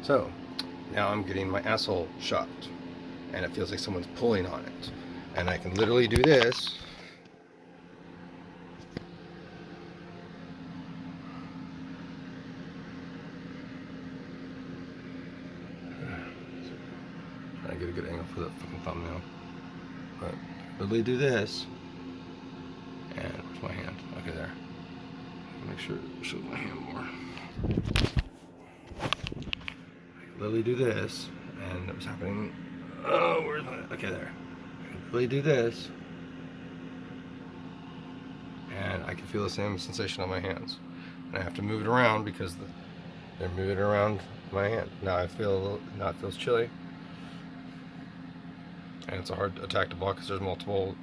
So now I'm getting my asshole shocked, and it feels like someone's pulling on it, and I can literally do this. I get a good angle for that fucking thumbnail, but literally do this, and where's my hand? Okay, there. Make sure it shows my hand more. Literally do this, and it was happening. Oh, where's my? Okay, there. Literally do this, and I can feel the same sensation on my hands. And I have to move it around because they're moving around my hand. Now it feels chilly, and it's a hard attack to block because there's multiple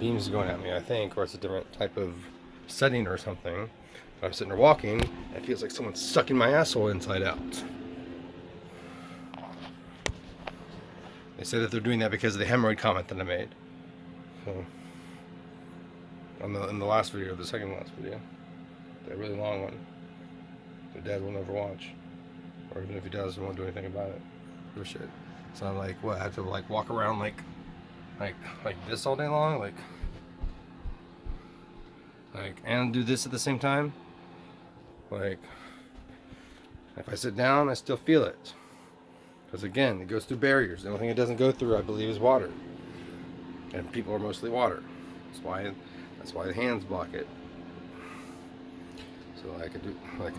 beams going at me, I think, or it's a different type of setting or something. But I'm sitting there walking, and it feels like someone's sucking my asshole inside out. They say that they're doing that because of the hemorrhoid comment that I made. So, in the last video, the second last video, the really long one, that Dad will never watch, or even if he does, he won't do anything about it. Or shit. So I'm like, what? I have to like walk around like this all day long, like, and do this at the same time. Like, if I sit down, I still feel it. Because again, it goes through barriers. The only thing it doesn't go through, I believe, is water. And people are mostly water. That's why the hands block it. So I could do like.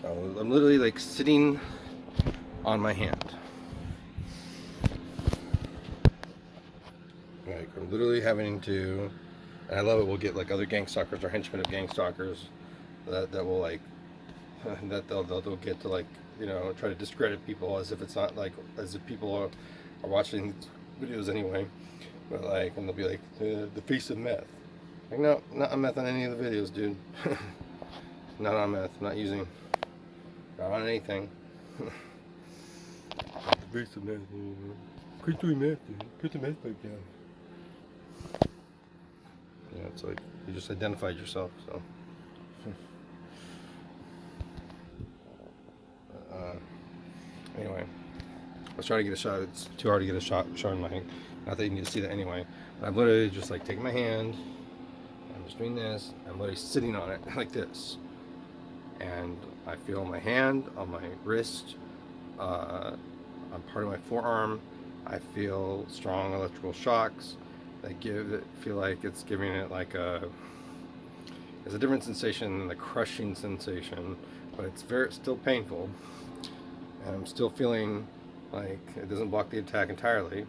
So I'm literally like sitting on my hand. Like I'm literally having to, and I love it. We'll get like other gangstalkers or henchmen of gangstalkers that will like that they'll get to like, you know, try to discredit people as if it's not like, as if people are watching videos anyway, but like, and they'll be like the face of meth. Like, no, not on meth on any of the videos, dude. Not on meth. Not using. Not on anything. The face of meth. Quit doing meth, dude. Put the meth pipe down. Yeah, it's like you just identified yourself, so. Anyway, let's try to get a shot. It's too hard to get a shot showing my hand. Not that you need to see that anyway. But I'm literally just like taking my hand. I'm just doing this. I'm literally sitting on it like this, and I feel my hand on my wrist, on part of my forearm. I feel strong electrical shocks that feel like it's giving it like it's a different sensation than the crushing sensation, but it's still painful. And I'm still feeling like it doesn't block the attack entirely.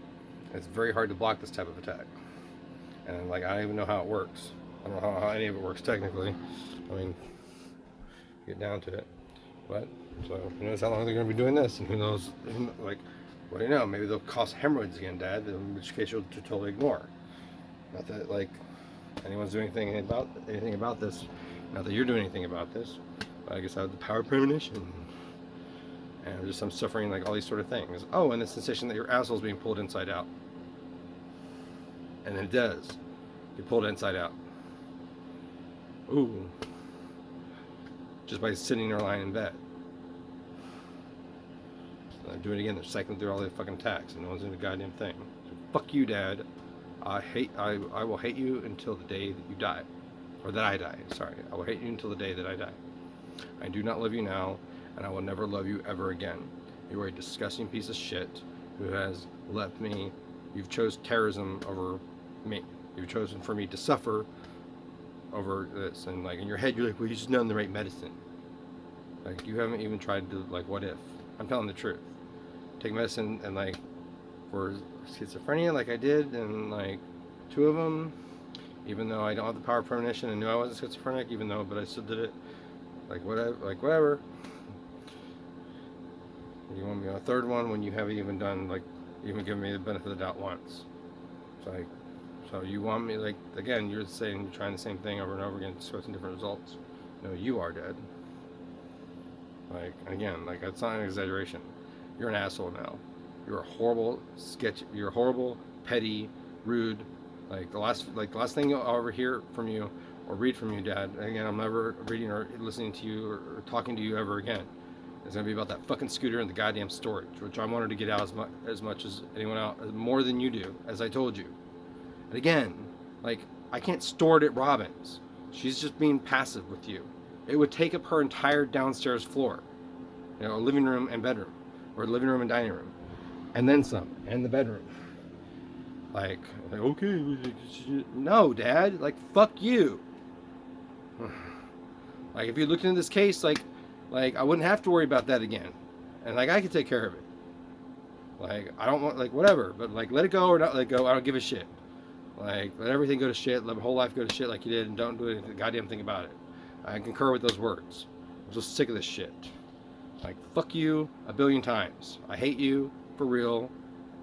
It's very hard to block this type of attack. And like, I don't even know how it works. I don't know how any of it works technically. I mean, get down to it. But, so who knows how long they're going to be doing this, and who knows, like, what do you know? Maybe they'll cause hemorrhoids again, Dad, in which case you'll totally ignore. Not that, like, anyone's doing anything about this. Not that you're doing anything about this. But I guess I have the power of premonition. And I'm suffering like all these sort of things. Oh, and the sensation that your asshole's being pulled inside out. And it does. You're pulled inside out. Ooh. Just by sitting or lying in bed. I'm doing it again. They're cycling through all the fucking attacks, and no one's doing a goddamn thing. So, fuck you, Dad. I will hate you until the day that you die. Or that I die. Sorry. I will hate you until the day that I die. I do not love you now, and I will never love you ever again. You are a disgusting piece of shit who has left me. You've chose terrorism over me. You've chosen for me to suffer over this. And like in your head, you're like, well, you just know the right medicine. Like, you haven't even tried to, like, what if? I'm telling the truth. Take medicine and like for schizophrenia, like I did, and like 2 of them. Even though I don't have the power of premonition and knew I wasn't schizophrenic, but I still did it. Like whatever. You want me on a 3rd one when you haven't even done, like, even given me the benefit of the doubt once. It's like, so you want me, like, again, you're trying the same thing over and over again, expecting different results. No, you are dead. Like, again, like, that's not an exaggeration. You're an asshole now. You're a horrible petty, rude. Like the last thing you'll ever hear from you or read from you, Dad. Again, I'm never reading or listening to you or talking to you ever again. It's gonna be about that fucking scooter and the goddamn storage, which I wanted to get out as much as anyone else, more than you do, as I told you. And again, like, I can't store it at Robin's. She's just being passive with you. It would take up her entire downstairs floor, you know, living room and bedroom, or living room and dining room, and then some, and the bedroom. Like okay, no, Dad. Like, fuck you. Like, if you looked into this case, like I wouldn't have to worry about that again, and like I could take care of it. Like, I don't want, like, whatever, but like, let it go or not let it go. I don't give a shit. Like, let everything go to shit. Let my whole life go to shit like you did, and don't do a goddamn thing about it. I concur with those words. I'm just sick of this shit. Like, fuck you a billion times. I hate you for real,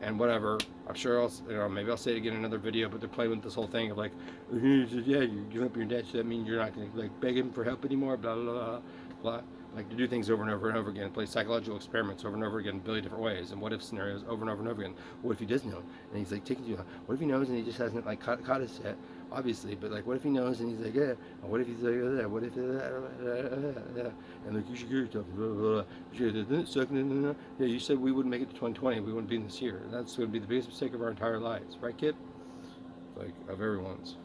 and whatever. I'm sure maybe I'll say it again in another video, but they're playing with this whole thing of like, yeah, you give up your dad, so that means you're not going to like beg him for help anymore, blah, blah, blah, blah. Like, to do things over and over and over again, play psychological experiments over and over again in a billion different ways, and what if scenarios over and over and over again. What if he does know? And he's like taking you out. What if he knows and he just hasn't like caught us yet? Obviously, but like, what if he knows and he's like, yeah? What if he's like, what if, and like, you should hear yourself, blah, blah, blah. Yeah, you said we wouldn't make it to 2020, we wouldn't be in this year. And that's going to be the biggest mistake of our entire lives, right, kid? Like, of everyone's.